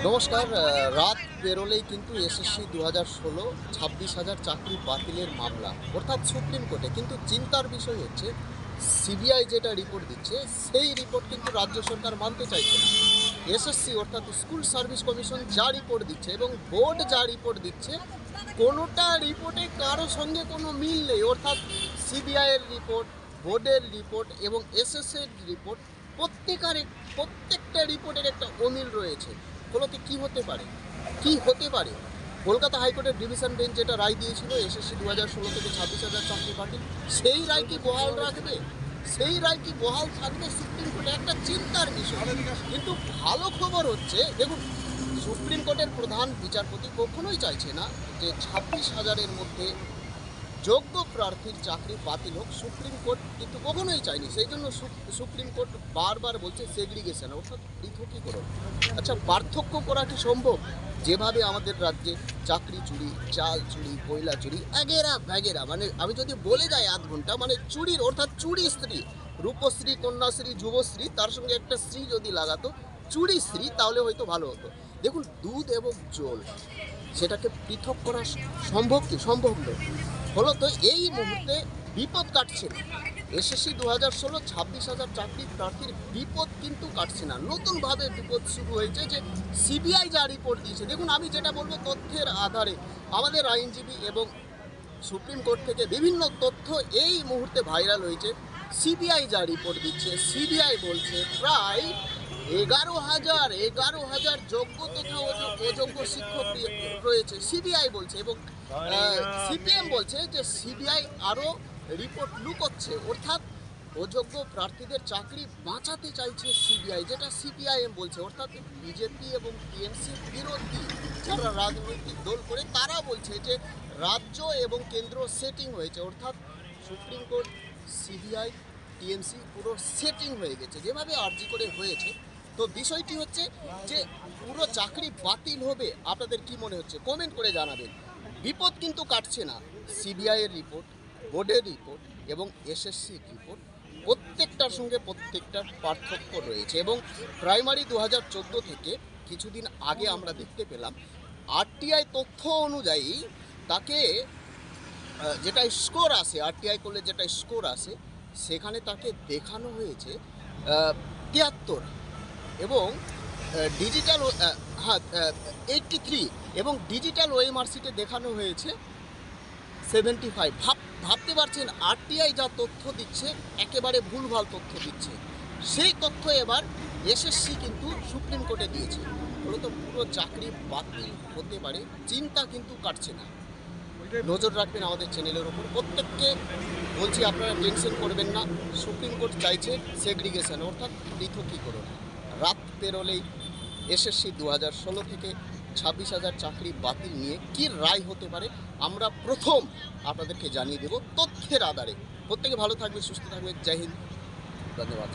নমস্কার। রাত পেরোলেই কিন্তু এসএসসি 2016 26,000 চাকরি বাতিলের মামলা, অর্থাৎ সুপ্রিম কোর্টে। কিন্তু চিন্তার বিষয় হচ্ছে সিবিআই যেটা রিপোর্ট দিচ্ছে সেই রিপোর্ট কিন্তু রাজ্য সরকার মানতে চাইছে না। এসএসসি অর্থাৎ স্কুল সার্ভিস কমিশন যা রিপোর্ট দিচ্ছে এবং বোর্ড যা রিপোর্ট দিচ্ছে, কোনোটা রিপোর্টে কারো সঙ্গে কোনো মিল নেই। অর্থাৎ সিবিআইয়ের রিপোর্ট, বোর্ডের রিপোর্ট এবং এসএসসির রিপোর্ট, প্রত্যেকটা রিপোর্টের একটা অমিল রয়েছে। ফলতে কী হতে পারে, কলকাতা হাইকোর্টের ডিভিশন বেঞ্চ যেটা রায় দিয়েছিল এসএসসি 2016 থেকে 26,000 চাকরি বাতিল, সেই রায় কি বহাল রাখবে? সেই রায় কি বহাল থাকবে সুপ্রিম কোর্টে? একটা চিন্তার বিষয়। কিন্তু ভালো খবর হচ্ছে, দেখুন, সুপ্রিম কোর্টের প্রধান বিচারপতি কখনোই চাইছে না যে 26,000-এর মধ্যে যোগ্য প্রার্থীর চাকরি বাতিল হোক। সুপ্রিম কোর্ট কিন্তু কখনোই চায়নি। সেই জন্য সুপ্রিম কোর্ট বারবার বলছে সেগ্রিগেশন, অর্থাৎ পৃথকীকরণ। আচ্ছা, পার্থক্য করা কি সম্ভব? যেভাবে আমাদের রাজ্যে চাকরি চুরি, চাল চুরি, কয়লা চুরি, এগেরা ভ্যাগেরা, মানে আমি যদি বলে যাই আধ ঘন্টা, মানে চুরির, অর্থাৎ চুরি স্ত্রী, রূপশ্রী, কন্যাশ্রী, যুবশ্রী, তার সঙ্গে একটা স্ত্রী যদি লাগাতো চুরি স্ত্রী, তাহলে হয়তো ভালো হতো। দেখুন, দুধ এবং জল, সেটাকে পৃথক করা সম্ভব কি? সম্ভব নয়। ফলত এই মুহূর্তে বিপদ কাটছে না। এসএসসি 2016 26,000 চাকরি প্রার্থীর বিপদ কিন্তু কাটছে না। নতুনভাবে বিপদ শুরু হয়েছে যে সিবিআই যা রিপোর্ট দিয়েছে। দেখুন, আমি যেটা বলবো, তথ্যের আধারে আমাদের আইনজীবী এবং সুপ্রিম কোর্ট থেকে বিভিন্ন তথ্য এই মুহূর্তে ভাইরাল হয়েছে। সিবিআই যা রিপোর্ট দিচ্ছে, সিবিআই বলছে প্রায় 11,000 যোগ্য তথা অযোগ্য শিক্ষক রয়েছে, সিবিআই বলছে। এবং সিপিএম বলছে যে সিবিআই আরও রিপোর্ট লুকোচ্ছে, অর্থাৎ অযোগ্য প্রার্থীদের চাকরি বাঁচাতে চাইছে সিবিআই, যেটা সিপিআইএম বলছে। অর্থাৎ বিজেপি এবং টিএমসির বিরোধী যারা রাজনৈতিক দল করে, তারা বলছে যে রাজ্য এবং কেন্দ্র সেটিং হয়েছে, অর্থাৎ সুপ্রিম কোর্ট, সিবিআই, টিএমসি পুরো সেটিং হয়ে গেছে, যেভাবে আর্জি করে হয়েছে। তো বিষয়টি হচ্ছে যে পুরো চাকরি বাতিল হবে। আপনাদের কি মনে হচ্ছে কমেন্ট করে জানাবেন। বিপদ কিন্তু কাটছে না। সিবিআইয়ের রিপোর্ট, বোর্ডের রিপোর্ট এবং এসএসসির রিপোর্ট, প্রত্যেকটার সঙ্গে প্রত্যেকটার পার্থক্য রয়েছে। এবং প্রাইমারি 2014 থেকে কিছুদিন আগে আমরা দেখতে পেলাম আরটিআই তথ্য অনুযায়ী তাকে যেটা স্কোর আসে, আরটিআই করলে যেটা স্কোর আসে, সেখানে তাকে দেখানো হয়েছে 73 এবং ডিজিটাল 83 এবং ডিজিটাল ওএমআরসিতে দেখানো হয়েছে 75। ভাবতে পারছেন, আরটিআই যা তথ্য দিচ্ছে একেবারে ভুলভাল তথ্য দিচ্ছে। সেই তথ্য এবার এসএসসি কিন্তু সুপ্রিম কোর্টে দিয়েছে। মূলত পুরো চাকরি বাতিল হতে পারে, চিন্তা কিন্তু কাটছে না। নজর রাখবেন আমাদের চ্যানেলের ওপর। প্রত্যেককে বলছি, আপনারা টেনশন করবেন না। সুপ্রিম কোর্ট চাইছে সেগ্রিগেশন, অর্থাৎ পৃথকীকরণ। রাত পেরোলেই এসএসসি 2016 থেকে 26,000 চাকরি বাতিল নিয়ে কী রায় হতে পারে আমরা প্রথম আপনাদেরকে জানিয়ে দেব তথ্যের আধারে। প্রত্যেকে ভালো থাকবে, সুস্থ থাকবে। জয় হিন্দ, ধন্যবাদ।